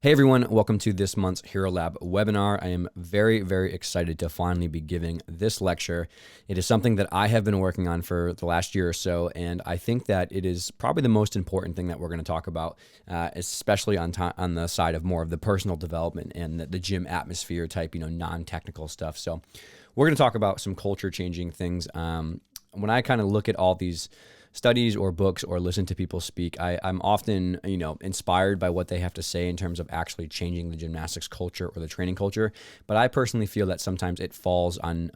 Hey everyone, welcome to this month's Hero Lab webinar. I am very, very excited to finally be giving this lecture. It is something that I have been working on for the last year or so, and I think that it is probably the most important thing that we're going to talk about, especially on the side of more of the personal development and the gym atmosphere type, non-technical stuff. So we're going to talk about some culture-changing things. When I kind of look at all these studies or books or listen to people speak, I'm often, inspired by what they have to say in terms of actually changing the gymnastics culture or the training culture. But I personally feel that sometimes it falls on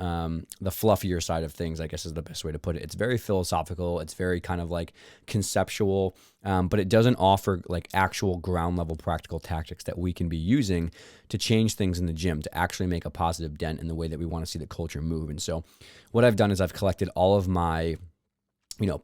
the fluffier side of things, I guess is the best way to put it. It's very philosophical. It's very kind of like conceptual, but it doesn't offer like actual ground level practical tactics that we can be using to change things in the gym, to actually make a positive dent in the way that we want to see the culture move. And so what I've done is I've collected all of my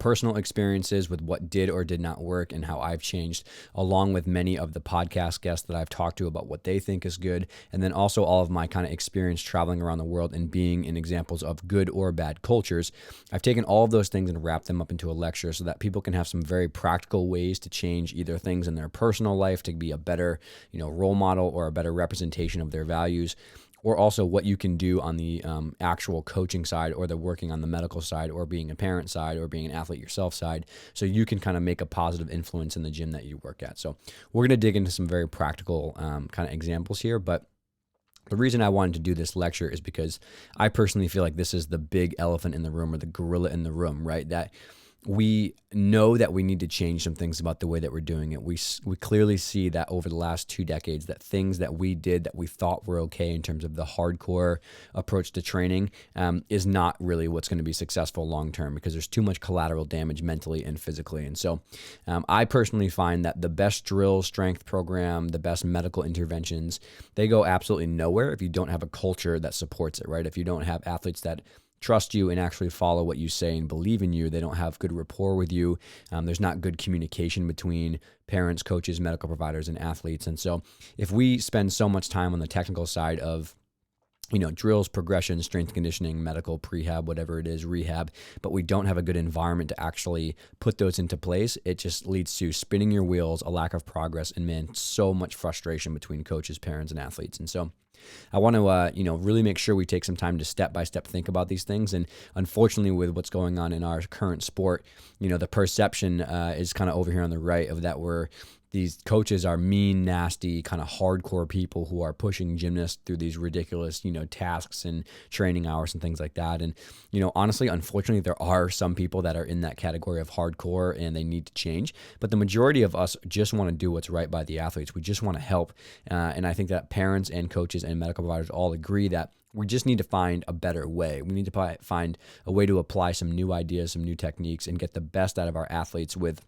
personal experiences with what did or did not work and how I've changed, along with many of the podcast guests that I've talked to about what they think is good. And then also all of my kind of experience traveling around the world and being in examples of good or bad cultures. I've taken all of those things and wrapped them up into a lecture so that people can have some very practical ways to change either things in their personal life to be a better, role model or a better representation of their values, or also what you can do on the actual coaching side or the working on the medical side or being a parent side or being an athlete yourself side, so you can kind of make a positive influence in the gym that you work at. So we're going to dig into some very practical kind of examples here, but the reason I wanted to do this lecture is because I personally feel like this is the big elephant in the room, or the gorilla in the room, right? That we know that we need to change some things about the way that we're doing it. We clearly see that over the last 2 decades, that things that we did that we thought were okay in terms of the hardcore approach to training is not really what's going to be successful long term, because there's too much collateral damage mentally and physically. And so I personally find that the best drill strength program, the best medical interventions, they go absolutely nowhere if you don't have a culture that supports it, right? If you don't have athletes that trust you and actually follow what you say and believe in you, they don't have good rapport with you. There's not good communication between parents, coaches, medical providers, and athletes. And so if we spend so much time on the technical side of drills, progression, strength conditioning, medical, prehab, whatever it is, rehab, but we don't have a good environment to actually put those into place, it just leads to spinning your wheels, a lack of progress, and so much frustration between coaches, parents, and athletes. And so I want to, really make sure we take some time to step-by-step think about these things. And unfortunately, with what's going on in our current sport, the perception is kind of over here on the right of that these coaches are mean, nasty, kind of hardcore people who are pushing gymnasts through these ridiculous, tasks and training hours and things like that. And, honestly, unfortunately, there are some people that are in that category of hardcore and they need to change. But the majority of us just want to do what's right by the athletes. We just want to help. And I think that parents and coaches and medical providers all agree that we just need to find a better way. We need to find a way to apply some new ideas, some new techniques, and get the best out of our athletes with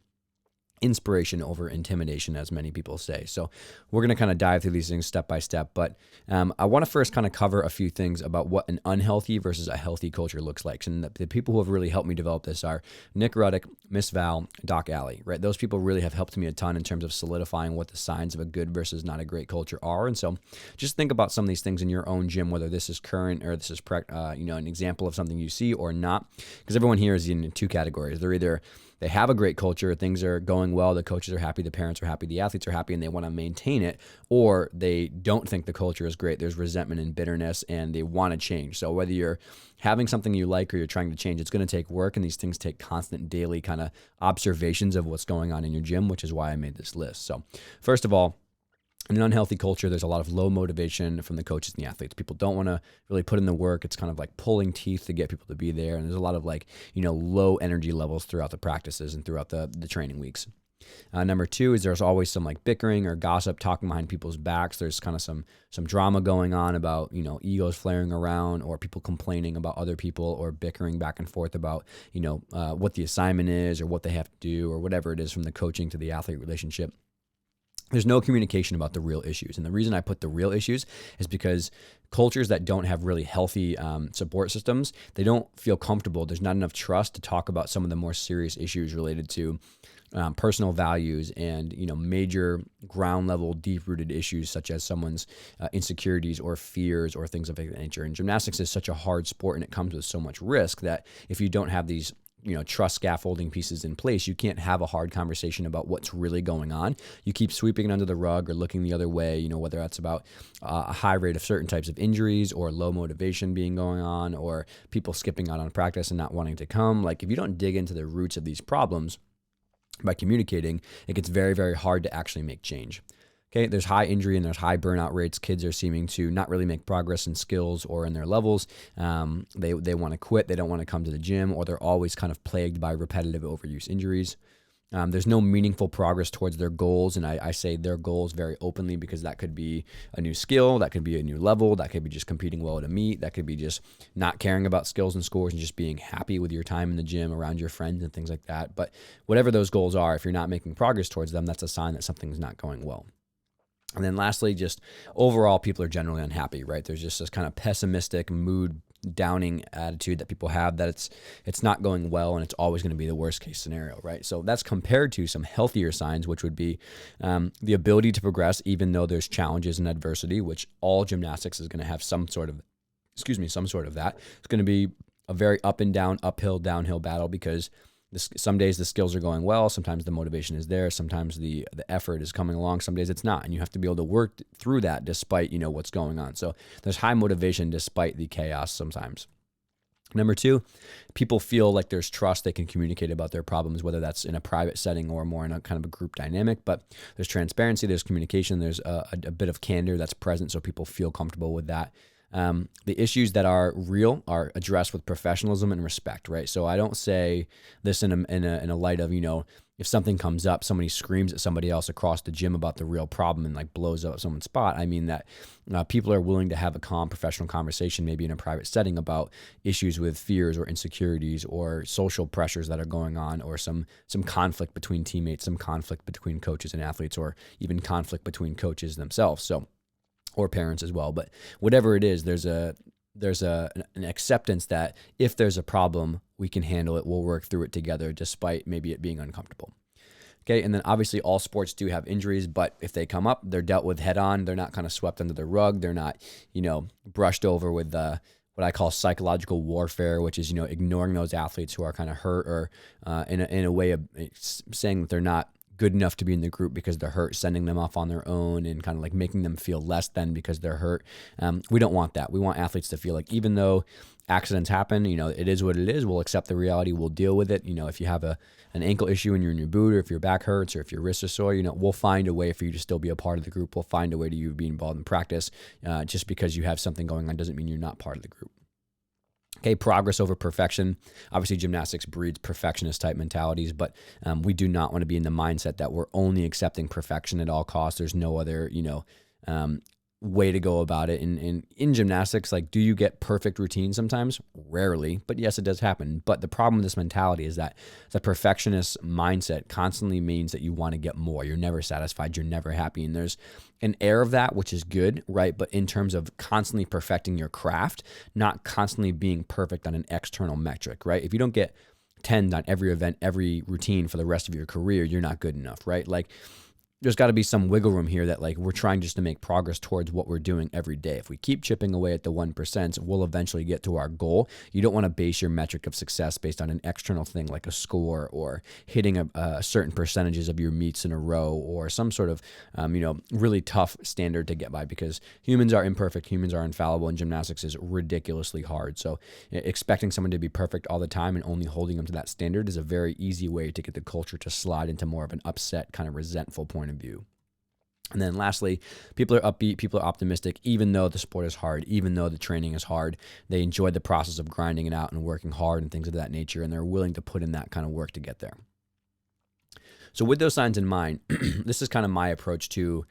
inspiration over intimidation, as many people say. So we're going to kind of dive through these things step by step, but I want to first kind of cover a few things about what an unhealthy versus a healthy culture looks like. And the people who have really helped me develop this are Nick Ruddick, Miss Val, Doc Alley, right? Those people really have helped me a ton in terms of solidifying what the signs of a good versus not a great culture are. And so just think about some of these things in your own gym, whether this is current or this is an example of something you see or not, because everyone here is in 2 categories. They're either they have a great culture, things are going well, the coaches are happy, the parents are happy, the athletes are happy, and they want to maintain it, or they don't think the culture is great, there's resentment and bitterness, and they want to change. So whether you're having something you like or you're trying to change, it's going to take work, and these things take constant daily kind of observations of what's going on in your gym, which is why I made this list. So first of all, in an unhealthy culture, there's a lot of low motivation from the coaches and the athletes. People don't want to really put in the work. It's kind of like pulling teeth to get people to be there. And there's a lot of low energy levels throughout the practices and throughout the training weeks. Number 2 is there's always some bickering or gossip, talking behind people's backs. There's kind of some drama going on about, egos flaring around, or people complaining about other people, or bickering back and forth about, what the assignment is or what they have to do or whatever it is, from the coaching to the athlete relationship. There's no communication about the real issues. And the reason I put the real issues is because cultures that don't have really healthy support systems, they don't feel comfortable. There's not enough trust to talk about some of the more serious issues related to personal values and, major ground level, deep rooted issues such as someone's insecurities or fears or things of that nature. And gymnastics is such a hard sport, and it comes with so much risk that if you don't have these trust scaffolding pieces in place, you can't have a hard conversation about what's really going on. You keep sweeping it under the rug or looking the other way, whether that's about a high rate of certain types of injuries or low motivation being going on or people skipping out on practice and not wanting to come. Like, if you don't dig into the roots of these problems by communicating, it gets very, very hard to actually make change. Okay, there's high injury and there's high burnout rates. Kids are seeming to not really make progress in skills or in their levels. They want to quit. They don't want to come to the gym, or they're always kind of plagued by repetitive overuse injuries. There's no meaningful progress towards their goals, and I say their goals very openly because that could be a new skill, that could be a new level, that could be just competing well at a meet, that could be just not caring about skills and scores and just being happy with your time in the gym around your friends and things like that. But whatever those goals are, if you're not making progress towards them, that's a sign that something's not going well. And then lastly, just overall, people are generally unhappy, right? There's just this kind of pessimistic, mood downing attitude that people have, that it's not going well and it's always going to be the worst case scenario, right? So that's compared to some healthier signs, which would be the ability to progress even though there's challenges and adversity, which all gymnastics is going to have some sort of that. It's going to be a very up and down, uphill, downhill battle because some days the skills are going well, sometimes the motivation is there, sometimes the effort is coming along, some days it's not, and you have to be able to work through that despite what's going on. So there's high motivation despite the chaos sometimes. Number two, people feel like there's trust. They can communicate about their problems, whether that's in a private setting or more in a kind of a group dynamic, but there's transparency, there's communication, there's a bit of candor that's present so people feel comfortable with that. The issues that are real are addressed with professionalism and respect, right? So I don't say this in a light of, if something comes up, somebody screams at somebody else across the gym about the real problem and like blows up someone's spot. I mean that people are willing to have a calm professional conversation, maybe in a private setting, about issues with fears or insecurities or social pressures that are going on, or some conflict between teammates, some conflict between coaches and athletes, or even conflict between coaches themselves. So, or parents as well. But whatever it is, there's an acceptance that if there's a problem, we can handle it. We'll work through it together, despite maybe it being uncomfortable. Okay, and then obviously all sports do have injuries, but if they come up, they're dealt with head on. They're not kind of swept under the rug. They're not, brushed over with what I call psychological warfare, which is, ignoring those athletes who are kind of hurt, or in a way of saying that they're not good enough to be in the group because they're hurt, sending them off on their own and kind of like making them feel less than because they're hurt. We don't want that. We want athletes to feel like, even though accidents happen, it is what it is. We'll accept the reality. We'll deal with it. If you have an ankle issue and you're in your boot, or if your back hurts, or if your wrist is sore, we'll find a way for you to still be a part of the group. We'll find a way to you be involved in practice. Just because you have something going on doesn't mean you're not part of the group. Okay, progress over perfection. Obviously, gymnastics breeds perfectionist type mentalities, but we do not want to be in the mindset that we're only accepting perfection at all costs. There's no other, way to go about it. In gymnastics, like, do you get perfect routine sometimes? Rarely, but yes, it does happen. But the problem with this mentality is that the perfectionist mindset constantly means that you want to get more. You're never satisfied. You're never happy. And there's an air of that, which is good, right? But in terms of constantly perfecting your craft, not constantly being perfect on an external metric, right? If you don't get 10 on every event, every routine for the rest of your career, you're not good enough, right? Like, there's got to be some wiggle room here that, like, we're trying just to make progress towards what we're doing every day. If we keep chipping away at the 1%, we'll eventually get to our goal. You don't want to base your metric of success based on an external thing like a score, or hitting a certain percentages of your meets in a row, or some sort of, really tough standard to get by, because humans are imperfect, humans are infallible, and gymnastics is ridiculously hard. So expecting someone to be perfect all the time and only holding them to that standard is a very easy way to get the culture to slide into more of an upset, kind of resentful point of view. And then lastly, people are upbeat, people are optimistic, even though the sport is hard, even though the training is hard. They enjoy the process of grinding it out and working hard and things of that nature, and they're willing to put in that kind of work to get there. So with those signs in mind, this is kind of my approach to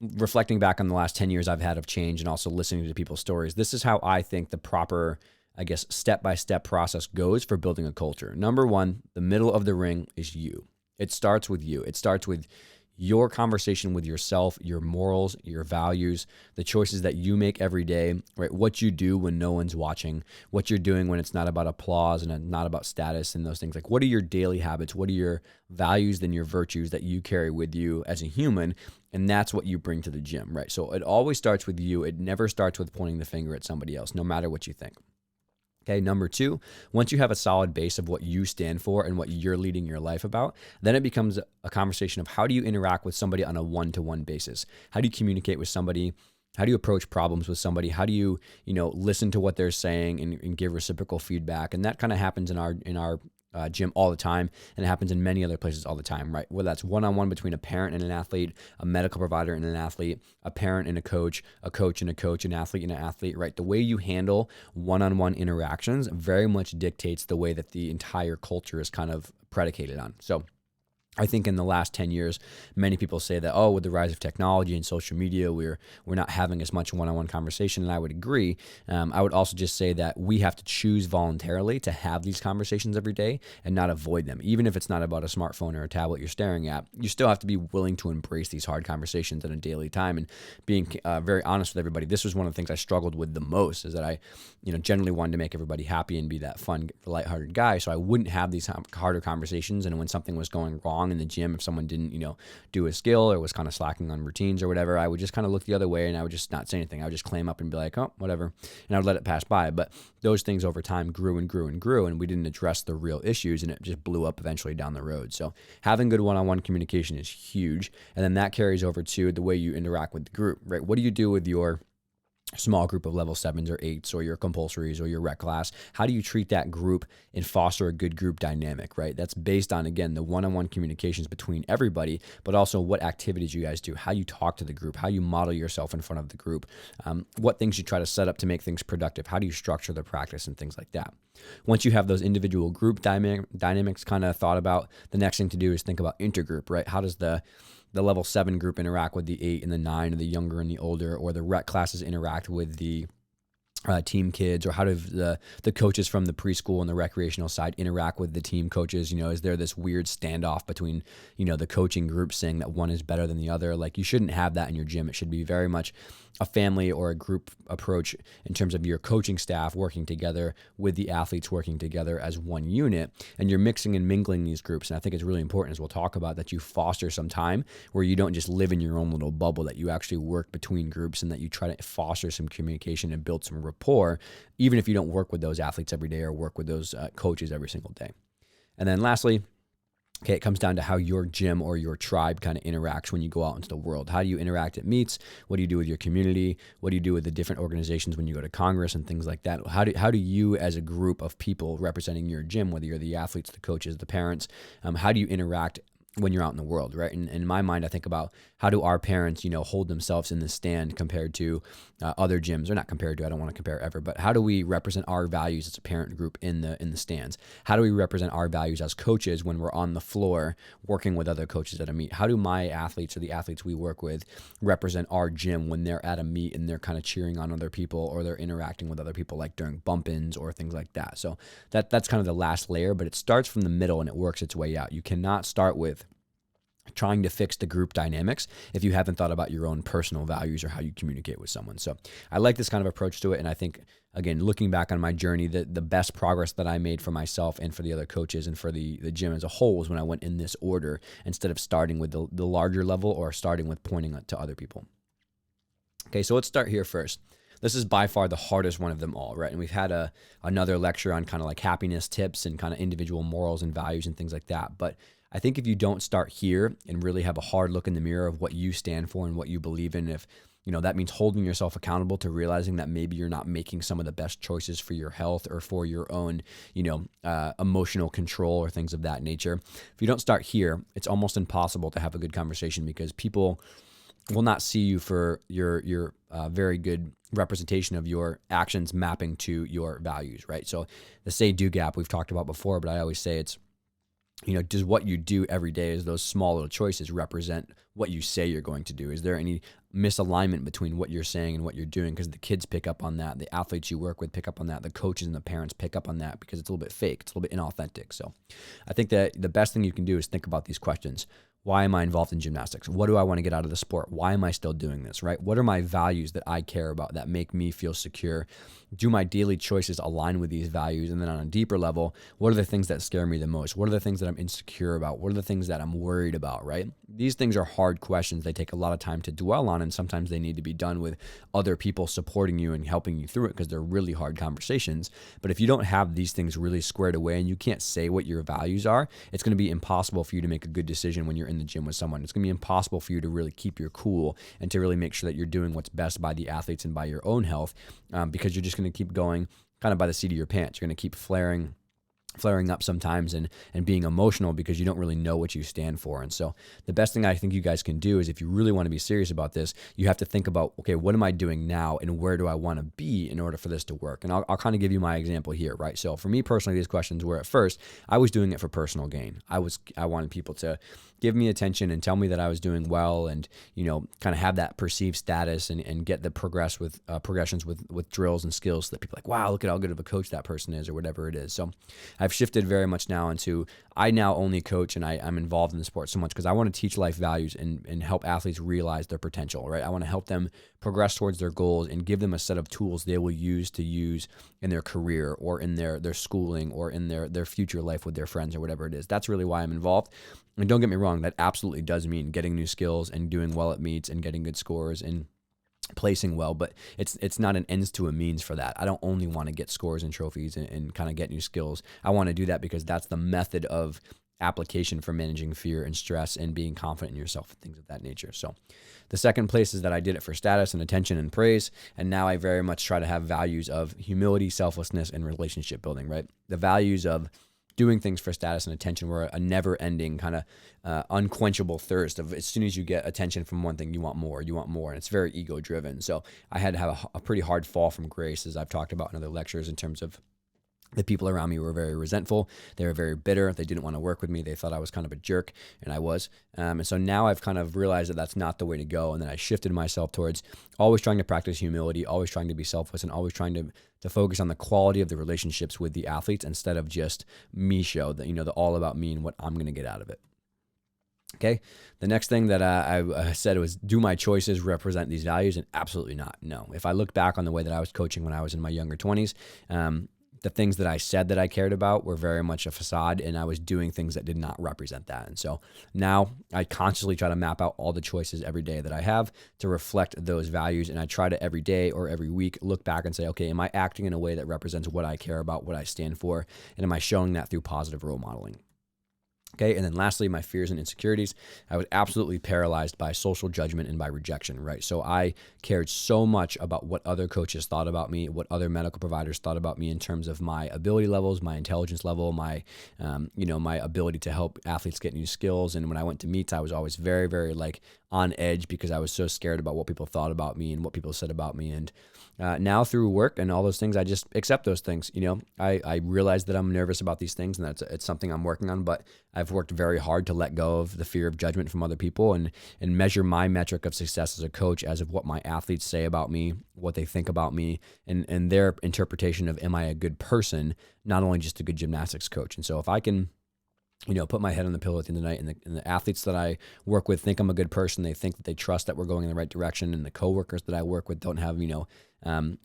reflecting back on the last 10 years I've had of change, and also listening to people's stories. This is how I think the proper, step-by-step process goes for building a culture. Number one, the middle of the ring is you. It starts with you. It starts with your conversation with yourself, your morals, your values, the choices that you make every day, right? What you do when no one's watching, what you're doing when it's not about applause and not about status and those things. Like, what are your daily habits? What are your values and your virtues that you carry with you as a human? And that's what you bring to the gym, right? So it always starts with you. It never starts with pointing the finger at somebody else, no matter what you think. Okay, number two, once you have a solid base of what you stand for and what you're leading your life about, then it becomes a conversation of how do you interact with somebody on a one-to-one basis? How do you communicate with somebody? How do you approach problems with somebody? How do you, listen to what they're saying and give reciprocal feedback? And that kind of happens in our gym all the time, and it happens in many other places all the time, right? Whether that's one-on-one between a parent and an athlete, a medical provider and an athlete, a parent and a coach and a coach, an athlete and an athlete, right? The way you handle one-on-one interactions very much dictates the way that the entire culture is kind of predicated on. So I think in the last 10 years, many people say that, with the rise of technology and social media, we're not having as much one-on-one conversation, and I would agree. I would also just say that we have to choose voluntarily to have these conversations every day and not avoid them. Even if it's not about a smartphone or a tablet you're staring at, you still have to be willing to embrace these hard conversations in a daily time. And being very honest with everybody, this was one of the things I struggled with the most, is that I generally wanted to make everybody happy and be that fun, lighthearted guy. So I wouldn't have these harder conversations. And when something was going wrong in the gym, if someone didn't, do a skill or was kind of slacking on routines or whatever, I would just kind of look the other way and I would just not say anything. I would just clam up and be like, oh, whatever. And I would let it pass by. But those things over time grew and grew and grew, and we didn't address the real issues, and it just blew up eventually down the road. So having good one-on-one communication is huge. And then that carries over to the way you interact with the group, right? What do you do with your small group of level 7s or 8s, or your compulsories or your rec class? How do you treat that group and foster a good group dynamic, right? That's based on, again, the one-on-one communications between everybody, but also what activities you guys do, how you talk to the group, how you model yourself in front of the group, what things you try to set up to make things productive, how do you structure the practice and things like that. Once you have those individual group dynamics kind of thought about, the next thing to do is think about intergroup, right? How does the level 7 group interact with the 8 and the 9, or the younger and the older, or the rec classes interact with the team kids, or how do the coaches from the preschool and the recreational side interact with the team coaches? Is there this weird standoff between, the coaching group saying that one is better than the other? Like, you shouldn't have that in your gym. It should be very much a family or a group approach in terms of your coaching staff working together with the athletes working together as one unit, and you're mixing and mingling these groups. And I think it's really important, as we'll talk about, that you foster some time where you don't just live in your own little bubble, that you actually work between groups, and that you try to foster some communication and build some rapport, even if you don't work with those athletes every day or work with those coaches every single day. And then lastly, okay, it comes down to how your gym or your tribe kind of interacts when you go out into the world. How do you interact at meets? What do you do with your community? What do you do with the different organizations when you go to Congress and things like that? How do you, as a group of people representing your gym, whether you're the athletes, the coaches, the parents, how do you interact when you're out in the world, right? And in my mind, I think about how do our parents, hold themselves in the stand compared to other gyms, or not compared to, I don't want to compare ever, but how do we represent our values as a parent group in the stands? How do we represent our values as coaches when we're on the floor working with other coaches at a meet? How do my athletes, or the athletes we work with, represent our gym when they're at a meet and they're kind of cheering on other people, or they're interacting with other people, like during bump-ins or things like that? So that's kind of the last layer, but it starts from the middle and it works its way out. You cannot start with trying to fix the group dynamics if you haven't thought about your own personal values or how you communicate with someone. So I like this kind of approach to it. And I think, again, looking back on my journey, the best progress that I made for myself and for the other coaches and for the gym as a whole was when I went in this order, instead of starting with the larger level or starting with pointing to other people. Okay, so let's start here first. This is by far the hardest one of them all, right? And we've had another lecture on kind of like happiness tips and kind of individual morals and values and things like that. But I think if you don't start here and really have a hard look in the mirror of what you stand for and what you believe in, if that means holding yourself accountable to realizing that maybe you're not making some of the best choices for your health or for your own, emotional control or things of that nature. If you don't start here, it's almost impossible to have a good conversation, because people will not see you for your very good representation of your actions mapping to your values, right? So the say-do gap we've talked about before, but I always say it's, does what you do every day, is those small little choices represent what you say you're going to do? Is there any misalignment between what you're saying and what you're doing? Because the kids pick up on that, the athletes you work with pick up on that, the coaches and the parents pick up on that, because it's a little bit fake, it's a little bit inauthentic. So I think that the best thing you can do is think about these questions. why am I involved in gymnastics? What do I want to get out of the sport? Why am I still doing this, right? What are my values that I care about that make me feel secure? Do my daily choices align with these values? And then on a deeper level, what are the things that scare me the most? What are the things that I'm insecure about? What are the things that I'm worried about, right? These things are hard questions. They take a lot of time to dwell on, and sometimes they need to be done with other people supporting you and helping you through it because they're really hard conversations. But if you don't have these things really squared away and you can't say what your values are, it's going to be impossible for you to make a good decision when you're in the gym with someone. It's going to be impossible for you to really keep your cool and to really make sure that you're doing what's best by the athletes and by your own health, because you're just going to keep going kind of by the seat of your pants. You're going to keep flaring up sometimes and being emotional because you don't really know what you stand for. And so the best thing I think you guys can do is, if you really want to be serious about this, you have to think about, okay, what am I doing now and where do I want to be in order for this to work? And I'll kind of give you my example here, right? So for me personally, these questions were, at first, I was doing it for personal gain. I wanted people to give me attention and tell me that I was doing well and, kind of have that perceived status and get the progressions with drills and skills so that people are like, wow, look at how good of a coach that person is, or whatever it is. So I've shifted very much now into, I now only coach and I'm involved in the sport so much because I want to teach life values and help athletes realize their potential, right? I want to help them progress towards their goals and give them a set of tools they will use in their career or in their schooling or in their future life with their friends or whatever it is. That's really why I'm involved. And don't get me wrong, that absolutely does mean getting new skills and doing well at meets and getting good scores and placing well, but it's not an ends to a means for that. I don't only want to get scores and trophies and kind of get new skills. I want to do that because that's the method of application for managing fear and stress and being confident in yourself and things of that nature. So the second place is that I did it for status and attention and praise. And now I very much try to have values of humility, selflessness, and relationship building, right? The values of doing things for status and attention were a never-ending kind of unquenchable thirst of, as soon as you get attention from one thing, you want more, and it's very ego-driven. So I had to have a pretty hard fall from grace, as I've talked about in other lectures, in terms of the people around me were very resentful. They were very bitter. They didn't want to work with me. They thought I was kind of a jerk, and I was. And so now I've kind of realized that that's not the way to go. And then I shifted myself towards always trying to practice humility, always trying to be selfless, and always trying to focus on the quality of the relationships with the athletes instead of just me show, that, the all about me and what I'm going to get out of it. Okay. The next thing that I said was, do my choices represent these values? And absolutely not. No. If I look back on the way that I was coaching when I was in my younger 20s, the things that I said that I cared about were very much a facade, and I was doing things that did not represent that. And so now I consciously try to map out all the choices every day that I have to reflect those values. And I try to every day or every week look back and say, okay, am I acting in a way that represents what I care about, what I stand for? And am I showing that through positive role modeling? Okay. And then lastly, my fears and insecurities. I was absolutely paralyzed by social judgment and by rejection, right? So I cared so much about what other coaches thought about me, what other medical providers thought about me in terms of my ability levels, my intelligence level, my ability to help athletes get new skills. And when I went to meets, I was always very, very on edge because I was so scared about what people thought about me and what people said about me. And now through work and all those things, I just accept those things. I realize that I'm nervous about these things, and it's something I'm working on, but I've worked very hard to let go of the fear of judgment from other people and measure my metric of success as a coach as of what my athletes say about me, what they think about me, and their interpretation of, am I a good person, not only just a good gymnastics coach. And so if I can put my head on the pillow at the end of the night, and the athletes that I work with think I'm a good person, they think that they trust that we're going in the right direction, and the coworkers that I work with don't have,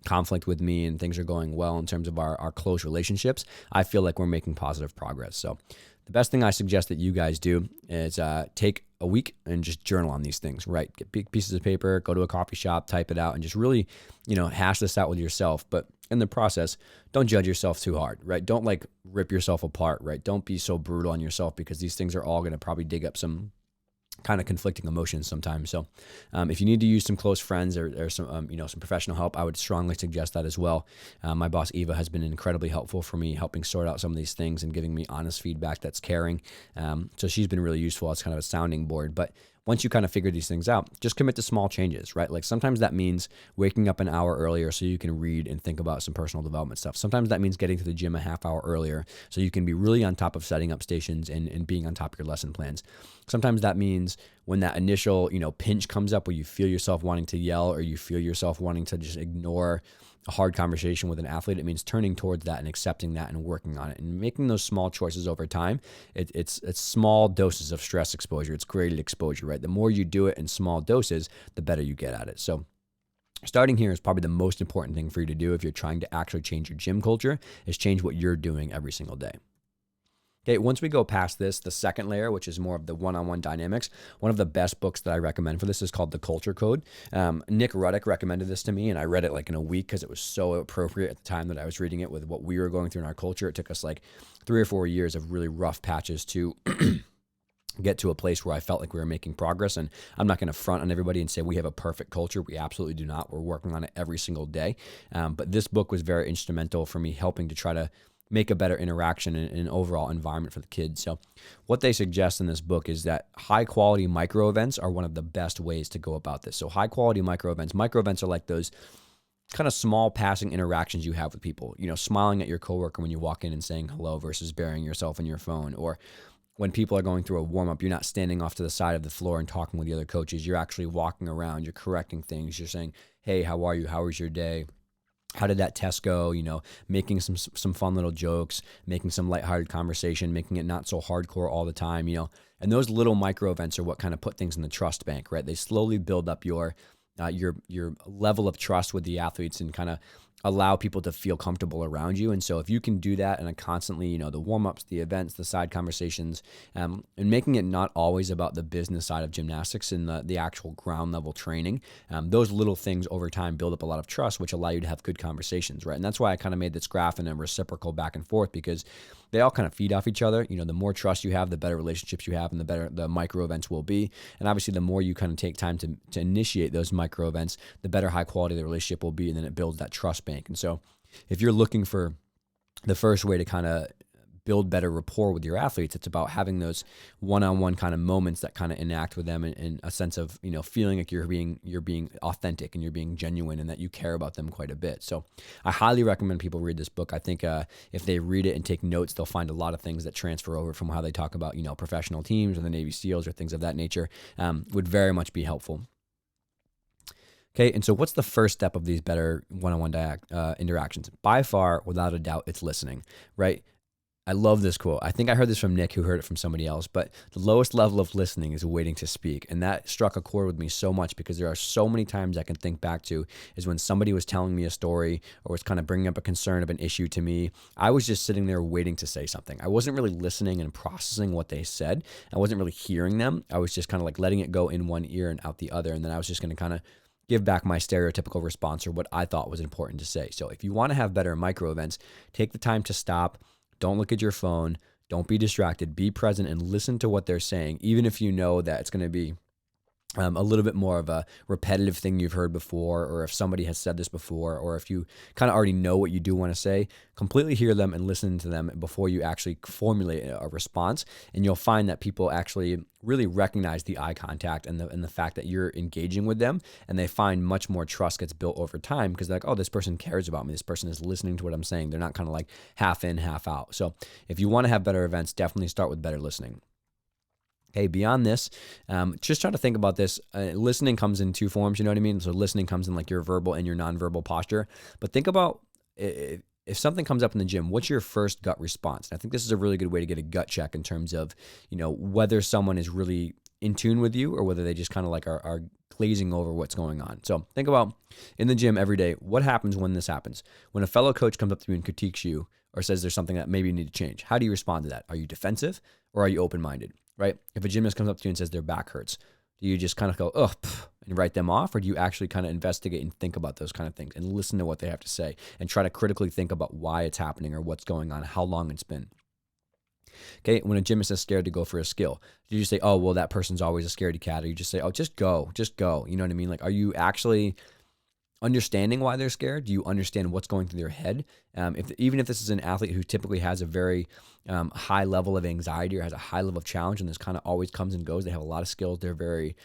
conflict with me, and things are going well in terms of our close relationships, I feel like we're making positive progress. So the best thing I suggest that you guys do is take a week and just journal on these things, right? Get big pieces of paper, go to a coffee shop, type it out, and just really, hash this out with yourself. But in the process, don't judge yourself too hard, right? Don't rip yourself apart, right? Don't be so brutal on yourself, because these things are all going to probably dig up some kind of conflicting emotions sometimes. So if you need to use some close friends or some, some professional help, I would strongly suggest that as well. My boss, Eva, has been incredibly helpful for me, helping sort out some of these things and giving me honest feedback that's caring. So she's been really useful as kind of a sounding board. But once you kind of figure these things out, just commit to small changes, right? Sometimes that means waking up an hour earlier so you can read and think about some personal development stuff. Sometimes that means getting to the gym a half hour earlier so you can be really on top of setting up stations and being on top of your lesson plans. Sometimes that means when that initial, pinch comes up where you feel yourself wanting to yell or you feel yourself wanting to just ignore a hard conversation with an athlete, it means turning towards that and accepting that and working on it and making those small choices over time. It's small doses of stress exposure. It's graded exposure, right? The more you do it in small doses, the better you get at it. So starting here is probably the most important thing for you to do if you're trying to actually change your gym culture, is change what you're doing every single day. Okay, once we go past this, the second layer, which is more of the one-on-one dynamics, one of the best books that I recommend for this is called The Culture Code. Nick Ruddick recommended this to me, and I read it like in a week because it was so appropriate at the time that I was reading it with what we were going through in our culture. It took us like 3 or 4 years of really rough patches to get to a place where I felt like we were making progress. And I'm not going to front on everybody and say we have a perfect culture. We absolutely do not. We're working on it every single day. But this book was very instrumental for me helping to try to make a better interaction and an overall environment for the kids. So what they suggest in this book is that high quality micro events are one of the best ways to go about this. So high quality micro events are like those kind of small passing interactions you have with people, smiling at your coworker when you walk in and saying hello versus burying yourself in your phone. Or when people are going through a warm-up, you're not standing off to the side of the floor and talking with the other coaches. You're actually walking around. You're correcting things. You're saying, hey, how are you? How was your day? How did that test go? Making some fun little jokes, making some lighthearted conversation, making it not so hardcore all the time, And those little micro events are what kind of put things in the trust bank, right? They slowly build up your level of trust with the athletes and kind of allow people to feel comfortable around you. And so if you can do that and constantly, the warm-ups, the events, the side conversations, and making it not always about the business side of gymnastics and the actual ground level training, those little things over time build up a lot of trust, which allow you to have good conversations, right? And that's why I kind of made this graph and a reciprocal back and forth, because they all kind of feed off each other. The more trust you have, the better relationships you have, and the better the micro events will be. And obviously, the more you kind of take time to initiate those micro events, the better high quality the relationship will be, and then it builds that trust bank. And so if you're looking for the first way to kind of build better rapport with your athletes, it's about having those one-on-one kind of moments that kind of enact with them in a sense of, feeling like you're being authentic and you're being genuine and that you care about them quite a bit. So I highly recommend people read this book. I think if they read it and take notes, they'll find a lot of things that transfer over from how they talk about, professional teams or the Navy SEALs or things of that nature, would very much be helpful. Okay, and so what's the first step of these better one-on-one interactions? By far, without a doubt, it's listening, right? I love this quote. I think I heard this from Nick, who heard it from somebody else, but the lowest level of listening is waiting to speak. And that struck a chord with me so much because there are so many times I can think back to is when somebody was telling me a story or was kind of bringing up a concern of an issue to me. I was just sitting there waiting to say something. I wasn't really listening and processing what they said. I wasn't really hearing them. I was just kind of like letting it go in one ear and out the other. And then I was just going to kind of give back my stereotypical response or what I thought was important to say. So if you want to have better micro events, take the time to stop. Don't look at your phone. Don't be distracted. Be present and listen to what they're saying, even if you know that it's going to be a little bit more of a repetitive thing you've heard before, or if somebody has said this before, or if you kind of already know what you do want to say, completely hear them and listen to them before you actually formulate a response. And you'll find that people actually really recognize the eye contact and the fact that you're engaging with them, and they find much more trust gets built over time because they're like, oh, this person cares about me. This person is listening to what I'm saying. They're not kind of like half in, half out. So if you want to have better events, definitely start with better listening. Okay, beyond this, just try to think about this. Listening comes in two forms, you know what I mean? So listening comes in like your verbal and your nonverbal posture. But think about if something comes up in the gym, what's your first gut response? And I think this is a really good way to get a gut check in terms of, whether someone is really in tune with you or whether they just kind of like are glazing over what's going on. So think about in the gym every day, what happens when this happens? When a fellow coach comes up to you and critiques you or says there's something that maybe you need to change, how do you respond to that? Are you defensive or are you open-minded? Right? If a gymnast comes up to you and says their back hurts, do you just kind of go, oh, and write them off? Or do you actually kind of investigate and think about those kind of things and listen to what they have to say and try to critically think about why it's happening or what's going on, how long it's been? Okay, when a gymnast is scared to go for a skill, do you say, oh, well, that person's always a scaredy cat? Or you just say, oh, just go. You know what I mean? Like, are you actually understanding why they're scared? Do you understand what's going through their head? Even if this is an athlete who typically has a very high level of anxiety or has a high level of challenge, and this kind of always comes and goes, they have a lot of skills they're very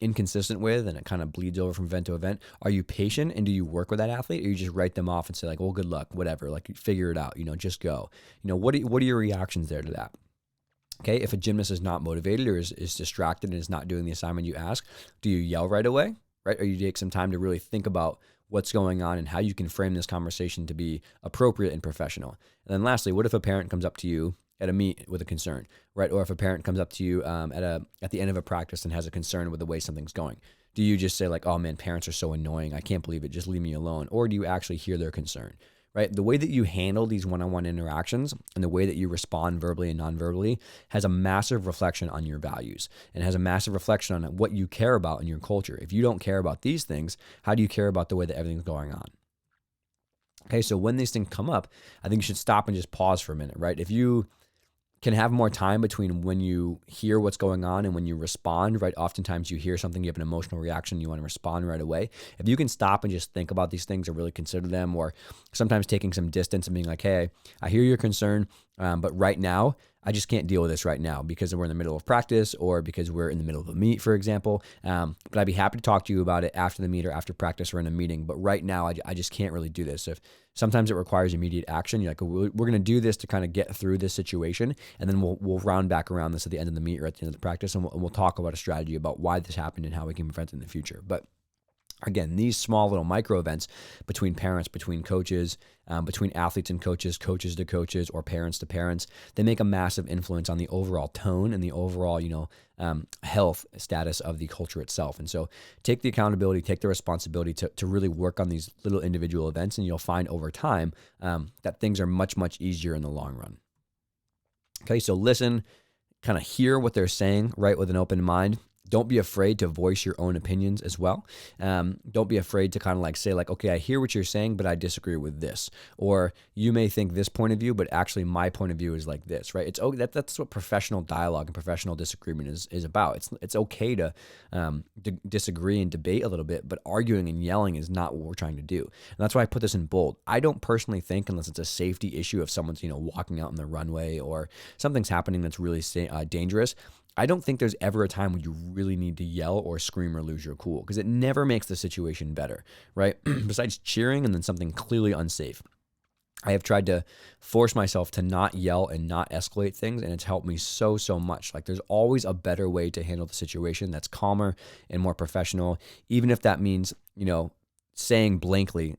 inconsistent with, and it kind of bleeds over from event to event. Are you patient and do you work with that athlete, or you just write them off and say like, well, good luck, whatever, like figure it out, just go? What are your reactions there to that? Okay, if a gymnast is not motivated or is distracted and is not doing the assignment you ask, do you yell right away? Right? Or you take some time to really think about what's going on and how you can frame this conversation to be appropriate and professional. And then lastly, what if a parent comes up to you at a meet with a concern, right? Or if a parent comes up to you at the end of a practice and has a concern with the way something's going. Do you just say like, oh man, parents are so annoying, I can't believe it, just leave me alone? Or do you actually hear their concern, right? The way that you handle these one-on-one interactions and the way that you respond verbally and non-verbally has a massive reflection on your values and has a massive reflection on what you care about in your culture. If you don't care about these things, how do you care about the way that everything's going on? Okay, so when these things come up, I think you should stop and just pause for a minute, right? If you can have more time between when you hear what's going on and when you respond, right? Oftentimes you hear something, you have an emotional reaction, you want to respond right away. If you can stop and just think about these things or really consider them, or sometimes taking some distance and being like, hey, I hear your concern, but right now, I just can't deal with this right now because we're in the middle of practice or because we're in the middle of a meet, for example. But I'd be happy to talk to you about it after the meet or after practice or in a meeting. But right now, I just can't really do this. If sometimes it requires immediate action, you're like, we're going to do this to kind of get through this situation. And then we'll round back around this at the end of the meet or at the end of the practice. And we'll talk about a strategy about why this happened and how we can prevent it in the future. But again, these small little micro events between parents, between coaches, between athletes and coaches, coaches to coaches, or parents to parents, they make a massive influence on the overall tone and the overall, health status of the culture itself. And so take the accountability, take the responsibility to really work on these little individual events, and you'll find over time that things are much, much easier in the long run. Okay, so listen, kind of hear what they're saying, right, with an open mind. Don't be afraid to voice your own opinions as well. Don't be afraid to kind of like say like, okay, I hear what you're saying, but I disagree with this. Or you may think this point of view, but actually my point of view is like this, right? That's what professional dialogue and professional disagreement is about. It's okay to disagree and debate a little bit, but arguing and yelling is not what we're trying to do. And that's why I put this in bold. I don't personally think, unless it's a safety issue, if someone's walking out on the runway or something's happening that's really dangerous, I don't think there's ever a time when you really need to yell or scream or lose your cool, because it never makes the situation better, right? Besides cheering and then something clearly unsafe. I have tried to force myself to not yell and not escalate things, and it's helped me so much. Like, there's always a better way to handle the situation that's calmer and more professional, even if that means, saying blankly,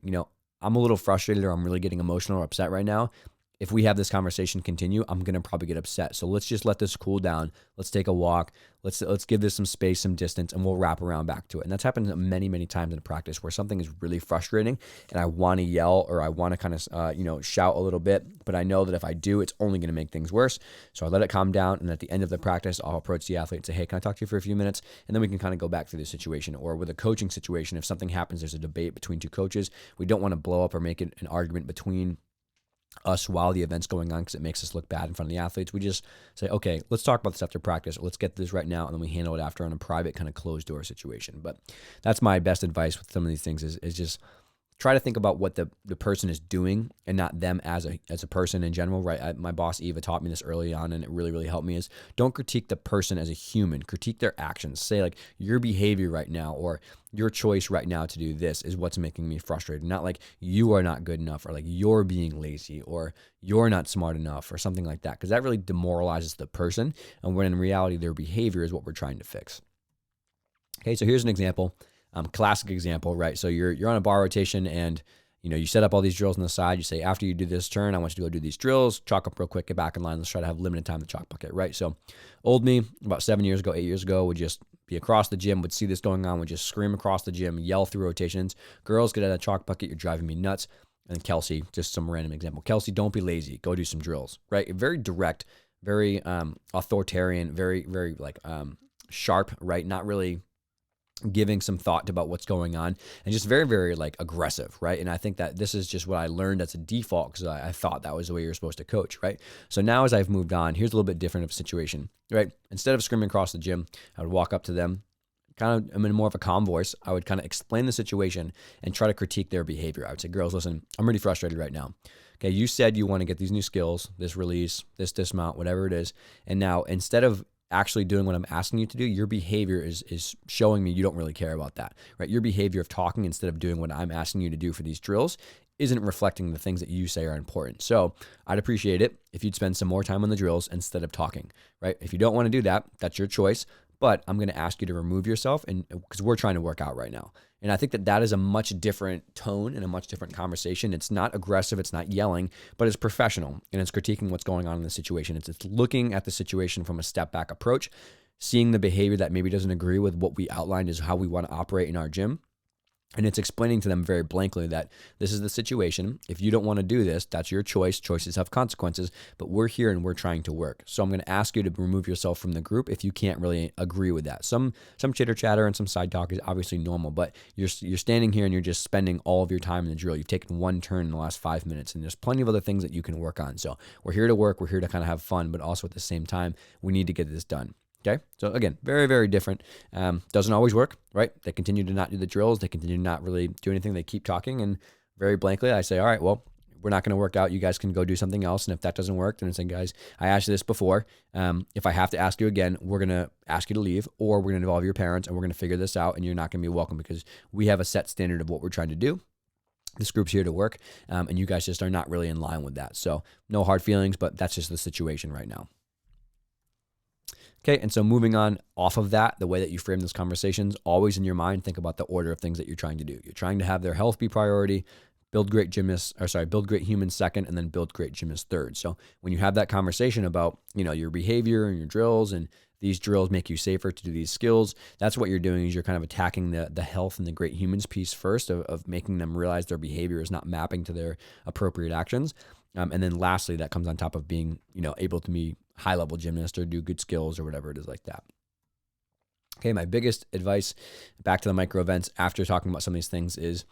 I'm a little frustrated or I'm really getting emotional or upset right now. If we have this conversation continue, I'm going to probably get upset. So let's just let this cool down. Let's take a walk. Let's give this some space, some distance, and we'll wrap around back to it. And that's happened many, many times in practice where something is really frustrating and I want to yell or I want to kind of, shout a little bit, but I know that if I do, it's only going to make things worse. So I let it calm down. And at the end of the practice, I'll approach the athlete and say, hey, can I talk to you for a few minutes? And then we can kind of go back through the situation. Or with a coaching situation, if something happens, there's a debate between two coaches. We don't want to blow up or make it an argument between us while the event's going on because it makes us look bad in front of the athletes. We just say, okay, let's talk about this after practice, or let's get this right now, and then we handle it after on a private kind of closed door situation. But that's my best advice with some of these things is just try to think about what the person is doing and not them as a person in general, right? My boss, Eva, taught me this early on, and it really, really helped me, is don't critique the person as a human. Critique their actions. Say like, your behavior right now or your choice right now to do this is what's making me frustrated. Not like you are not good enough or like you're being lazy or you're not smart enough or something like that, because that really demoralizes the person, and when in reality their behavior is what we're trying to fix. Okay, so here's an example. Classic example, right? So you're on a bar rotation and you set up all these drills on the side. You say, after you do this turn, I want you to go do these drills, chalk up real quick, get back in line. Let's try to have limited time to chalk bucket, right? So old me, about 8 years ago, would just be across the gym, would see this going on, would just scream across the gym, yell through rotations. Girls, get out of that chalk bucket. You're driving me nuts. And then Kelsey, just some random example. Kelsey, don't be lazy. Go do some drills, right? Very direct, very authoritarian, very, very sharp, right? Not really giving some thought about what's going on, and just very, very aggressive, right? And I think that this is just what I learned as a default, because I thought that was the way you're supposed to coach, right? So now as I've moved on, here's a little bit different of a situation, right? Instead of screaming across the gym, I would walk up to them, kind of, I'm in more of a calm voice. I would kind of explain the situation and try to critique their behavior. I would say, girls, listen, I'm really frustrated right now. Okay, you said you want to get these new skills, this release, this dismount, whatever it is. And now instead of actually doing what I'm asking you to do, your behavior is showing me you don't really care about that, right? Your behavior of talking instead of doing what I'm asking you to do for these drills isn't reflecting the things that you say are important. So I'd appreciate it if you'd spend some more time on the drills instead of talking, right? If you don't want to do that, that's your choice, but I'm going to ask you to remove yourself, and because we're trying to work out right now. And I think that that is a much different tone and a much different conversation. It's not aggressive, it's not yelling, but it's professional, and it's critiquing what's going on in the situation. It's looking at the situation from a step back approach, seeing the behavior that maybe doesn't agree with what we outlined as how we want to operate in our gym. And it's explaining to them very blankly that this is the situation. If you don't want to do this, that's your choice. Choices have consequences, but we're here and we're trying to work. So I'm going to ask you to remove yourself from the group if you can't really agree with that. Some chitter chatter and some side talk is obviously normal, but you're standing here and you're just spending all of your time in the drill. You've taken one turn in the last 5 minutes, and there's plenty of other things that you can work on. So we're here to work. We're here to kind of have fun, but also at the same time, we need to get this done. Okay. So again, very, very different. Doesn't always work, right? They continue to not do the drills. They continue to not really do anything. They keep talking, and very blankly, I say, all right, well, we're not going to work out. You guys can go do something else. And if that doesn't work, then I say, guys, I asked you this before. If I have to ask you again, we're going to ask you to leave, or we're going to involve your parents, and we're going to figure this out, and you're not going to be welcome because we have a set standard of what we're trying to do. This group's here to work, and you guys just are not really in line with that. So no hard feelings, but that's just the situation right now. Okay, and so moving on off of that, the way that you frame those conversations, always in your mind, think about the order of things that you're trying to do. You're trying to have their health be priority, build great humans second, and then build great gymnasts third. So when you have that conversation about, your behavior and your drills, and these drills make you safer to do these skills, that's what you're doing, is you're kind of attacking the health and the great humans piece first of making them realize their behavior is not mapping to their appropriate actions. And then lastly, that comes on top of being, able to be high-level gymnast or do good skills or whatever it is like that. Okay, my biggest advice back to the micro events after talking about some of these things is,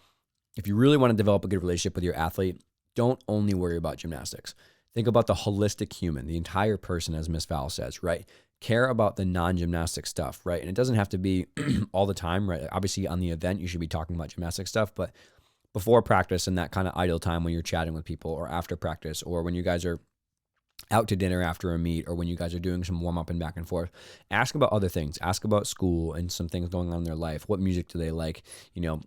if you really want to develop a good relationship with your athlete, don't only worry about gymnastics. Think about the holistic human, the entire person, as Miss Val says, right? Care about the non-gymnastic stuff, right? And it doesn't have to be all the time, right? Obviously, on the event, you should be talking about gymnastic stuff, but before practice and that kind of idle time when you're chatting with people, or after practice, or when you guys are out to dinner after a meet, or when you guys are doing some warm up and back and forth, ask about other things. Ask about school and some things going on in their life. What music do they like?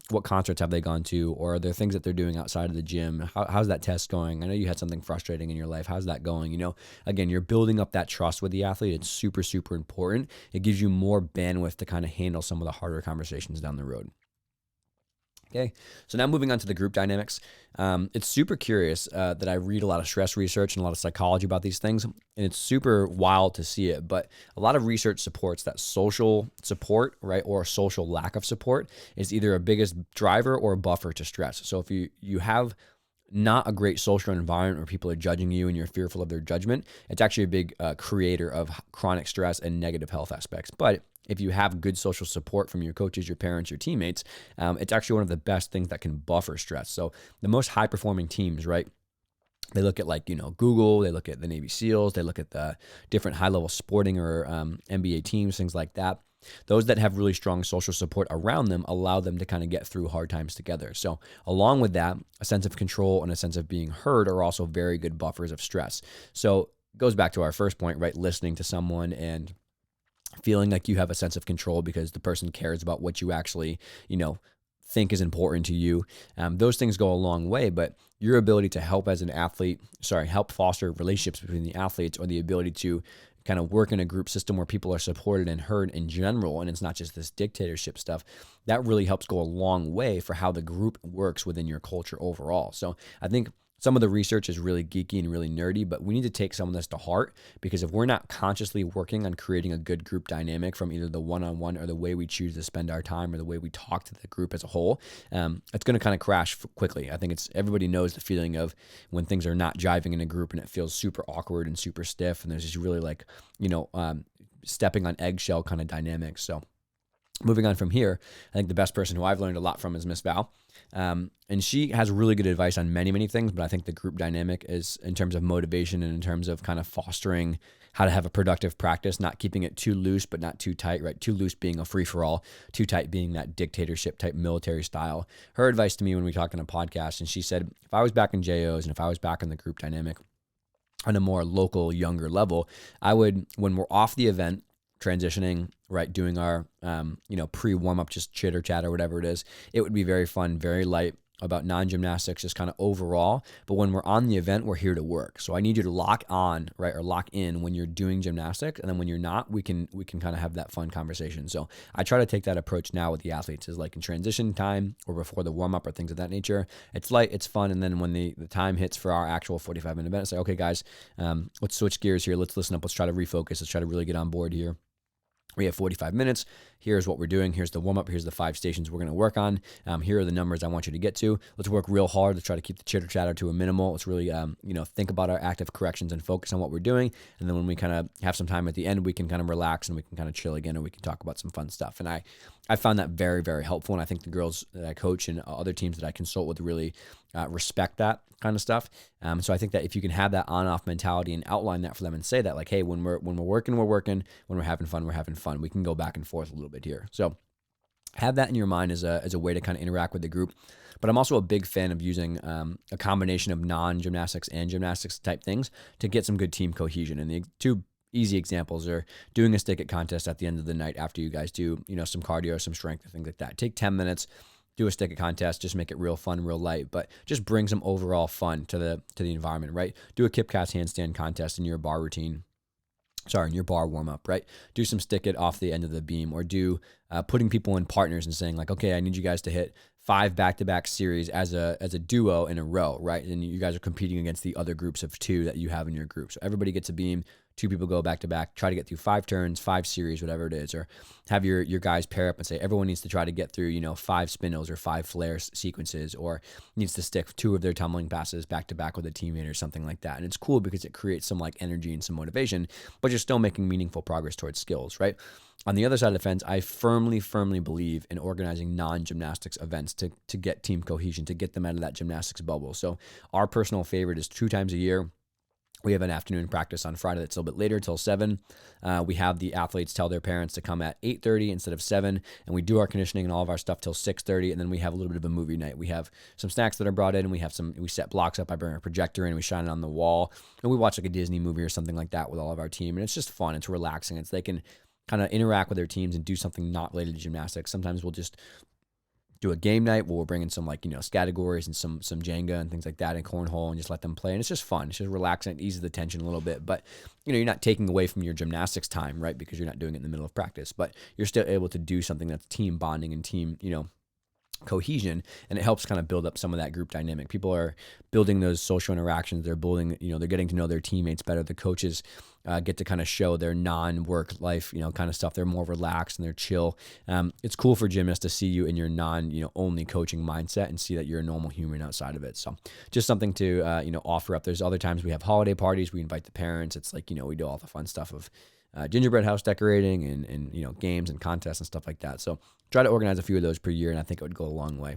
What concerts have they gone to? Or are there things that they're doing outside of the gym? How's that test going? I know you had something frustrating in your life. How's that going? Again, you're building up that trust with the athlete. It's super, super important. It gives you more bandwidth to kind of handle some of the harder conversations down the road. Okay, so now moving on to the group dynamics. It's super curious that I read a lot of stress research and a lot of psychology about these things, and it's super wild to see it. But a lot of research supports that social support, right, or social lack of support is either a biggest driver or a buffer to stress. So if you have not a great social environment where people are judging you and you're fearful of their judgment, it's actually a big creator of chronic stress and negative health aspects. But if you have good social support from your coaches, your parents, your teammates, it's actually one of the best things that can buffer stress. So the most high performing teams, right? They look at Google, they look at the Navy SEALs, they look at the different high level sporting or NBA teams, things like that. Those that have really strong social support around them allow them to kind of get through hard times together. So along with that, a sense of control and a sense of being heard are also very good buffers of stress. So it goes back to our first point, right? Listening to someone and feeling like you have a sense of control because the person cares about what you actually, think is important to you. Those things go a long way, but your ability to help as an athlete, help foster relationships between the athletes, or the ability to kind of work in a group system where people are supported and heard in general, and it's not just this dictatorship stuff, that really helps go a long way for how the group works within your culture overall. So I think some of the research is really geeky and really nerdy, but we need to take some of this to heart, because if we're not consciously working on creating a good group dynamic from either the one-on-one or the way we choose to spend our time or the way we talk to the group as a whole, it's going to kind of crash quickly. I think everybody knows the feeling of when things are not jiving in a group and it feels super awkward and super stiff, and there's just really stepping on eggshell kind of dynamics. So moving on from here, I think the best person who I've learned a lot from is Miss Val. And she has really good advice on many, many things, but I think the group dynamic is, in terms of motivation and in terms of kind of fostering how to have a productive practice, not keeping it too loose, but not too tight, right? Too loose being a free-for-all, too tight being that dictatorship type military style. Her advice to me when we talked on a podcast, and she said, if I was back in JOs and if I was back in the group dynamic on a more local, younger level, I would, when we're off the event, transitioning, right, doing our, pre-warm-up, just chitter chat or whatever it is, it would be very fun, very light. about non-gymnastics just kind of overall. But when we're on the event, we're here to work. So I need you to lock on, right, or lock in when you're doing gymnastics, and then when you're not, we can kind of have that fun conversation. So I try to take that approach now with the athletes, is like in transition time or before the warm up or things of that nature. It's light, it's fun, and then when the time hits for our actual 45-minute event, it's like, okay, guys, let's switch gears here. Let's listen up. Let's try to refocus. Let's try to really get on board here. We have 45 minutes. Here's what we're doing. Here's the warm-up. Here's the 5 stations we're going to work on. Here are the numbers I want you to get to. Let's work real hard. Let's try to keep the chitter-chatter to a minimal. Let's really, think about our active corrections and focus on what we're doing. And then when we kind of have some time at the end, we can kind of relax and we can kind of chill again, and we can talk about some fun stuff. And I found that very, very helpful. And I think the girls that I coach and other teams that I consult with really respect that kind of stuff. So I think that if you can have that on-off mentality and outline that for them and say that, like, hey, when we're working, we're working. When we're having fun, we're having fun. We can go back and forth a little bit here. So have that in your mind as a way to kind of interact with the group. But I'm also a big fan of using a combination of non-gymnastics and gymnastics type things to get some good team cohesion. And the two easy examples are doing a stick it contest at the end of the night after you guys do, some cardio, some strength, things like that. Take 10 minutes, do a stick it contest, just make it real fun, real light, but just bring some overall fun to the environment, right? Do a Kip Cast handstand contest in your bar routine. In your bar warm up, right? Do some stick it off the end of the beam, or do putting people in partners and saying like, okay, I need you guys to hit 5 back-to-back series as a duo in a row, right? And you guys are competing against the other groups of 2 that you have in your group. So everybody gets a beam, 2 people go back-to-back, try to get through 5 turns, 5 series, whatever it is, or have your guys pair up and say everyone needs to try to get through, 5 spindles or 5 flare sequences, or needs to stick 2 of their tumbling passes back-to-back with a teammate or something like that. And it's cool because it creates some like energy and some motivation, but you're still making meaningful progress towards skills, right? On the other side of the fence, I firmly believe in organizing non-gymnastics events to get team cohesion, to get them out of that gymnastics bubble. So our personal favorite is 2 times a year. We have an afternoon practice on Friday that's a little bit later till 7. We have the athletes tell their parents to come at 8:30 instead of 7, and we do our conditioning and all of our stuff till 6:30, and then we have a little bit of a movie night. We have some snacks that are brought in, and we set blocks up. I bring a projector in, we shine it on the wall, and we watch like a Disney movie or something like that with all of our team, and it's just fun. It's relaxing. They can kind of interact with their teams and do something not related to gymnastics. Sometimes we'll just do a game night where we'll bring in some categories and some Jenga and things like that and cornhole and just let them play. And it's just fun. It's just relaxing. It eases the tension a little bit. But, you're not taking away from your gymnastics time, right? Because you're not doing it in the middle of practice. But you're still able to do something that's team bonding and team, cohesion, and it helps kind of build up some of that group dynamic. People are building those social interactions. They're building, they're getting to know their teammates better. The coaches get to kind of show their non-work life, kind of stuff. They're more relaxed and they're chill. It's cool for gymnasts to see you in your only coaching mindset and see that you're a normal human outside of it. So just something to, offer up. There's other times we have holiday parties. We invite the parents. It's like, we do all the fun stuff of gingerbread house decorating and games and contests and stuff like that. So try to organize a few of those per year, and I think it would go a long way.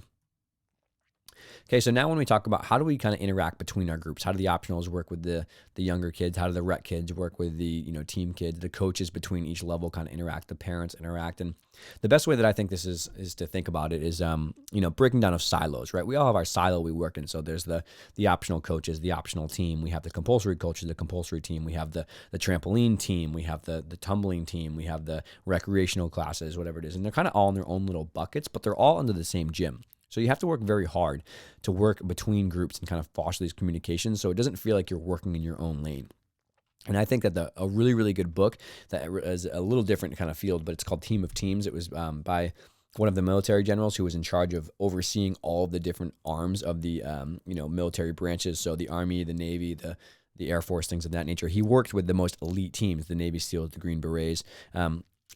Okay, so now when we talk about how do we kind of interact between our groups, how do the optionals work with the younger kids, how do the rec kids work with the team kids, the coaches between each level kind of interact, the parents interact, and the best way that I think this is to think about it is breaking down of silos, right? We all have our silo we work in. So there's the optional coaches, the optional team, we have the compulsory coaches, the compulsory team, we have the trampoline team, we have the tumbling team, we have the recreational classes, whatever it is, and they're kind of all in their own little buckets, but they're all under the same gym. So you have to work very hard to work between groups and kind of foster these communications so it doesn't feel like you're working in your own lane. And I think that a really, really good book that is a little different kind of field, but it's called Team of Teams. It was by one of the military generals who was in charge of overseeing all of the different arms of the military branches. So the Army, the Navy, the Air Force, things of that nature. He worked with the most elite teams, the Navy SEALs, the Green Berets,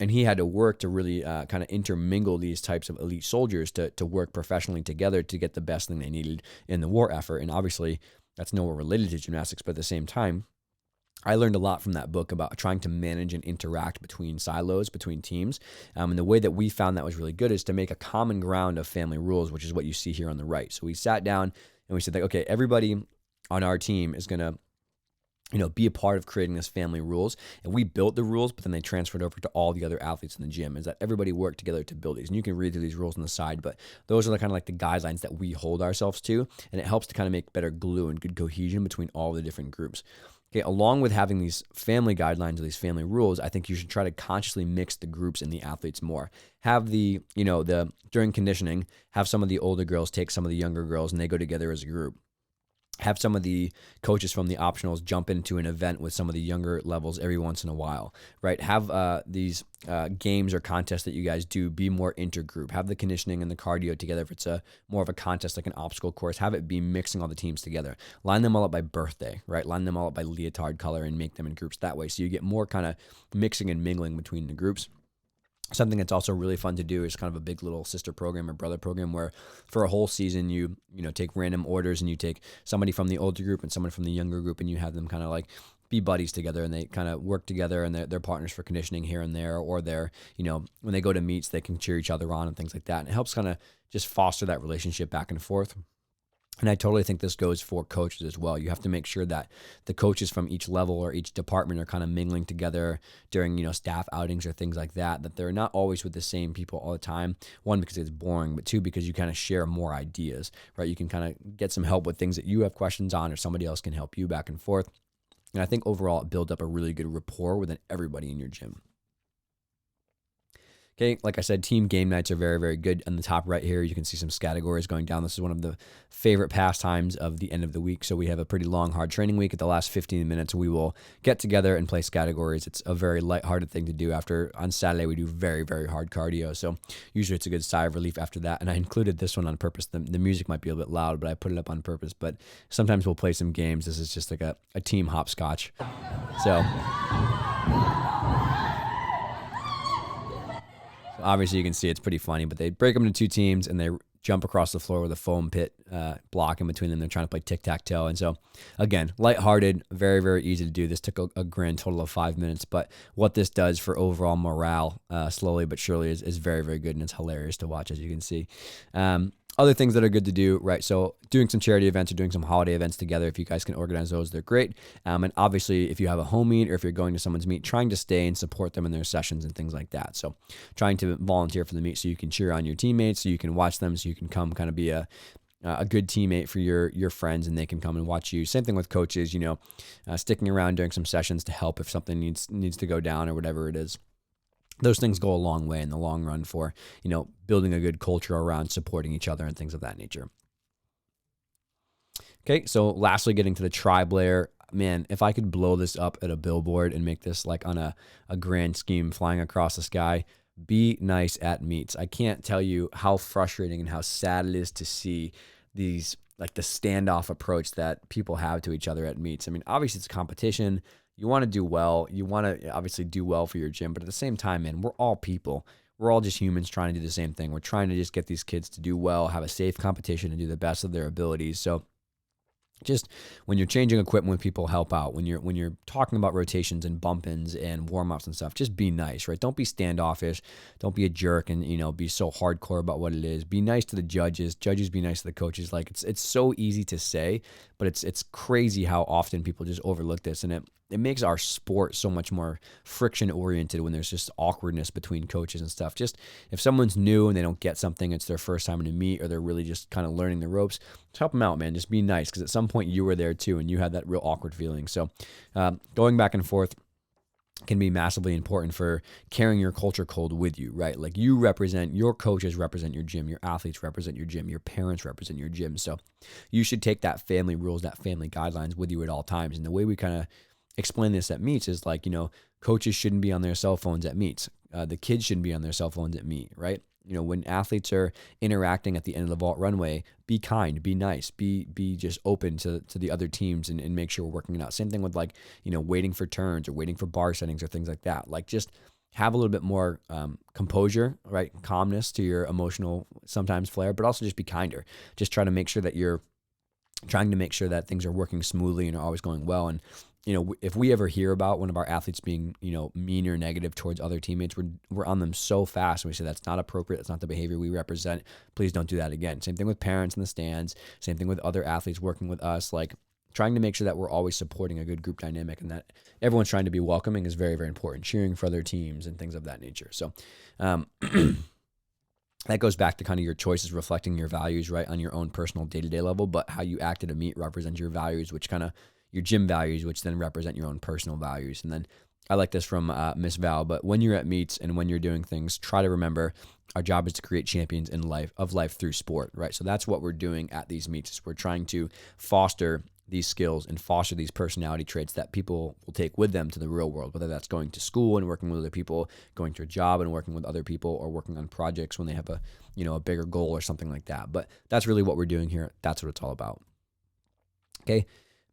and he had to work to really kind of intermingle these types of elite soldiers to work professionally together to get the best thing they needed in the war effort. And obviously, that's nowhere related to gymnastics, but at the same time, I learned a lot from that book about trying to manage and interact between silos, between teams. And the way that we found that was really good is to make a common ground of family rules, which is what you see here on the right. So we sat down and we said, like, okay, everybody on our team is going to be a part of creating this family rules. And we built the rules, but then they transferred over to all the other athletes in the gym, is that everybody worked together to build these. And you can read through these rules on the side, but those are the kind of like the guidelines that we hold ourselves to. And it helps to kind of make better glue and good cohesion between all the different groups. Okay, along with having these family guidelines or these family rules, I think you should try to consciously mix the groups and the athletes more. Have during conditioning, have some of the older girls take some of the younger girls and they go together as a group. Have some of the coaches from the optionals jump into an event with some of the younger levels every once in a while, right? Have these games or contests that you guys do be more intergroup. Have the conditioning and the cardio together. If it's a more of a contest like an obstacle course, have it be mixing all the teams together. Line them all up by birthday, right? Line them all up by leotard color and make them in groups that way. So you get more kind of mixing and mingling between the groups. Something that's also really fun to do is kind of a big little sister program or brother program where for a whole season you take random orders and you take somebody from the older group and somebody from the younger group and you have them kind of like be buddies together and they kind of work together and they're partners for conditioning here and there, or they're, when they go to meets, they can cheer each other on and things like that. And it helps kind of just foster that relationship back and forth. And I totally think this goes for coaches as well. You have to make sure that the coaches from each level or each department are kind of mingling together during, staff outings or things like that, that they're not always with the same people all the time. One, because it's boring, but two, because you kind of share more ideas, right? You can kind of get some help with things that you have questions on or somebody else can help you back and forth. And I think overall it builds up a really good rapport within everybody in your gym. Okay, like I said, team game nights are very, very good. On the top right here, you can see some categories going down. This is one of the favorite pastimes of the end of the week. So we have a pretty long, hard training week. At the last 15 minutes, we will get together and place categories. It's a very lighthearted thing to do. On Saturday, we do very, very hard cardio. So usually it's a good sigh of relief after that. And I included this one on purpose. The music might be a little bit loud, but I put it up on purpose. But sometimes we'll play some games. This is just like a team hopscotch. So obviously, you can see it's pretty funny, but they break them into two teams and they jump across the floor with a foam pit block in between them. They're trying to play tic-tac-toe. And so, again, lighthearted, very, very easy to do. This took a grand total of 5 minutes, but what this does for overall morale, slowly but surely, is very, very good, and it's hilarious to watch, as you can see. Other things that are good to do, right? So doing some charity events or doing some holiday events together, if you guys can organize those, they're great. And obviously, if you have a home meet or if you're going to someone's meet, trying to stay and support them in their sessions and things like that. So trying to volunteer for the meet so you can cheer on your teammates, so you can watch them, so you can come kind of be a good teammate for your friends and they can come and watch you. Same thing with coaches, sticking around during some sessions to help if something needs to go down or whatever it is. Those things go a long way in the long run for, building a good culture around supporting each other and things of that nature. Okay, so lastly, getting to the tribe layer. Man, if I could blow this up at a billboard and make this like on a grand scheme flying across the sky, be nice at meets. I can't tell you how frustrating and how sad it is to see these, like the standoff approach that people have to each other at meets. I mean, obviously it's a competition. You want to do well. You want to obviously do well for your gym. But at the same time, man, we're all people. We're all just humans trying to do the same thing. We're trying to just get these kids to do well, have a safe competition, and do the best of their abilities. So just when you're changing equipment with people, help out. When you're talking about rotations and bump-ins and warm-ups and stuff, just be nice, right? Don't be standoffish. Don't be a jerk and, be so hardcore about what it is. Be nice to the judges. Judges, be nice to the coaches. Like it's so easy to say, but it's crazy how often people just overlook this, and it makes our sport so much more friction oriented when there's just awkwardness between coaches and stuff. Just if someone's new and they don't get something, it's their first time in a meet or they're really just kind of learning the ropes, just help them out, man. Just be nice, because at some point you were there too and you had that real awkward feeling. So going back and forth can be massively important for carrying your culture code with you, right? Like your coaches represent your gym, your athletes represent your gym, your parents represent your gym. So you should take that family rules, that family guidelines with you at all times. And the way we kind of explain this at meets is like, coaches shouldn't be on their cell phones at meets. The kids shouldn't be on their cell phones at meet, right? When athletes are interacting at the end of the vault runway, be kind, be nice, be just open to the other teams and make sure we're working it out. Same thing with like, waiting for turns or waiting for bar settings or things like that. Like just have a little bit more composure, right? Calmness to your emotional sometimes flare, but also just be kinder. Just try to make sure that you're trying to make sure that things are working smoothly and are always going well. And if we ever hear about one of our athletes being, mean or negative towards other teammates, we're on them so fast. And we say, that's not appropriate. That's not the behavior we represent. Please don't do that again. Same thing with parents in the stands. Same thing with other athletes working with us. Like trying to make sure that we're always supporting a good group dynamic and that everyone's trying to be welcoming is very, very important. Cheering for other teams and things of that nature. So, that goes back to kind of your choices reflecting your values, right, on your own personal day-to-day level, but how you act at a meet represents your values, which kind of, your gym values, which then represent your own personal values. And then I like this from Miss Val, but when you're at meets and when you're doing things, try to remember our job is to create champions in life through sport, right? So that's what we're doing at these meets. Is we're trying to foster these skills and foster these personality traits that people will take with them to the real world, whether that's going to school and working with other people, going to a job and working with other people, or working on projects when they have a bigger goal or something like that. But that's really what we're doing here. That's what it's all about. Okay.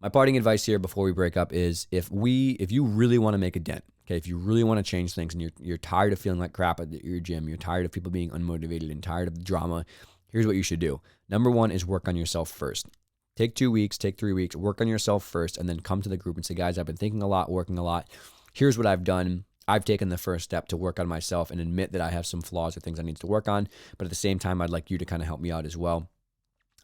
My parting advice here before we break up is if you really want to make a dent, okay, if you really want to change things and you're tired of feeling like crap at your gym, you're tired of people being unmotivated and tired of the drama, here's what you should do. Number one is work on yourself first. Take 2 weeks, take 3 weeks, work on yourself first, and then come to the group and say, guys, I've been thinking a lot, working a lot. Here's what I've done. I've taken the first step to work on myself and admit that I have some flaws or things I need to work on. But at the same time, I'd like you to kind of help me out as well.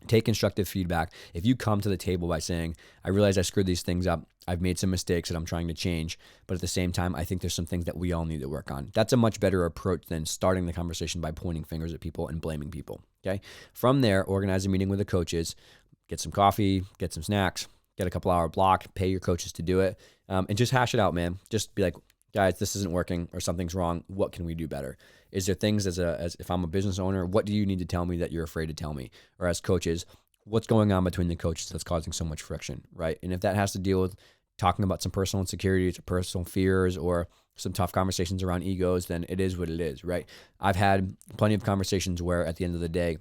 Take constructive feedback. If you come to the table by saying, I realize I screwed these things up, I've made some mistakes that I'm trying to change, but at the same time, I think there's some things that we all need to work on. That's a much better approach than starting the conversation by pointing fingers at people and blaming people, okay? From there, organize a meeting with the coaches, get some coffee, get some snacks, get a couple hour block, pay your coaches to do it, and just hash it out, man. Just be like, guys, this isn't working or something's wrong. What can we do better? Is there things as if I'm a business owner, what do you need to tell me that you're afraid to tell me? Or as coaches, what's going on between the coaches that's causing so much friction, right? And if that has to deal with talking about some personal insecurities or personal fears or some tough conversations around egos, then it is what it is, right? I've had plenty of conversations where at the end of the day,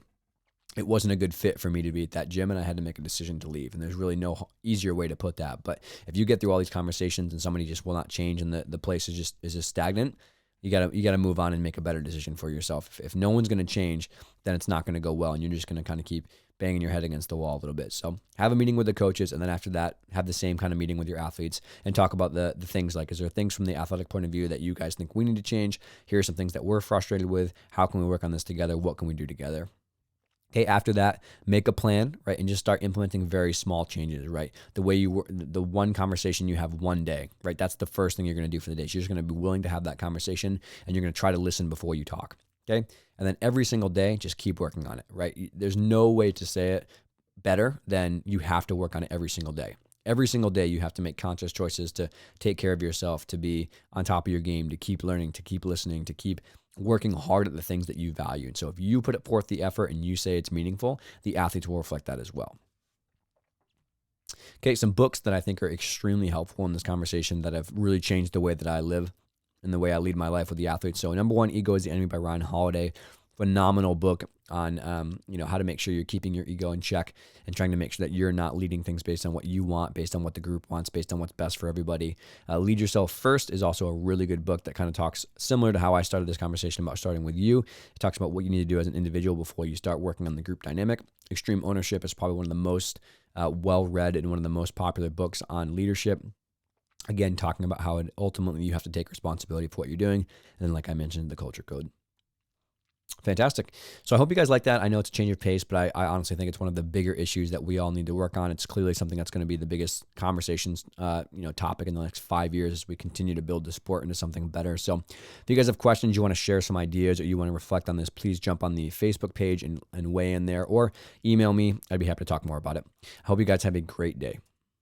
it wasn't a good fit for me to be at that gym and I had to make a decision to leave. And there's really no easier way to put that. But if you get through all these conversations and somebody just will not change and the place is just stagnant, you gotta move on and make a better decision for yourself. If no one's going to change, then it's not going to go well. And you're just going to kind of keep banging your head against the wall a little bit. So have a meeting with the coaches. And then after that, have the same kind of meeting with your athletes and talk about the things like, is there things from the athletic point of view that you guys think we need to change? Here are some things that we're frustrated with. How can we work on this together? What can we do together? Okay, after that, make a plan, right? And just start implementing very small changes, right? The way the one conversation you have one day, right? That's the first thing you're going to do for the day. So you're just going to be willing to have that conversation and you're going to try to listen before you talk, okay? And then every single day, just keep working on it, right? There's no way to say it better than you have to work on it every single day. Every single day, you have to make conscious choices to take care of yourself, to be on top of your game, to keep learning, to keep listening, to keep working hard at the things that you value. And so if you put forth the effort and you say it's meaningful, the athletes will reflect that as well. Okay, some books that I think are extremely helpful in this conversation that have really changed the way that I live and the way I lead my life with the athletes. So number one, Ego is the Enemy by Ryan Holiday. Phenomenal book on how to make sure you're keeping your ego in check and trying to make sure that you're not leading things based on what you want, based on what the group wants, based on what's best for everybody. Lead Yourself First is also a really good book that kind of talks similar to how I started this conversation about starting with you. It talks about what you need to do as an individual before you start working on the group dynamic. Extreme Ownership is probably one of the most well-read and one of the most popular books on leadership. Again, talking about how ultimately you have to take responsibility for what you're doing. And then, like I mentioned, the Culture Code. Fantastic. So I hope you guys like that. I know it's a change of pace, but I honestly think it's one of the bigger issues that we all need to work on. It's clearly something that's going to be the biggest conversations, topic in the next 5 years as we continue to build the sport into something better. So if you guys have questions, you want to share some ideas or you want to reflect on this, please jump on the Facebook page and weigh in there or email me. I'd be happy to talk more about it. I hope you guys have a great day.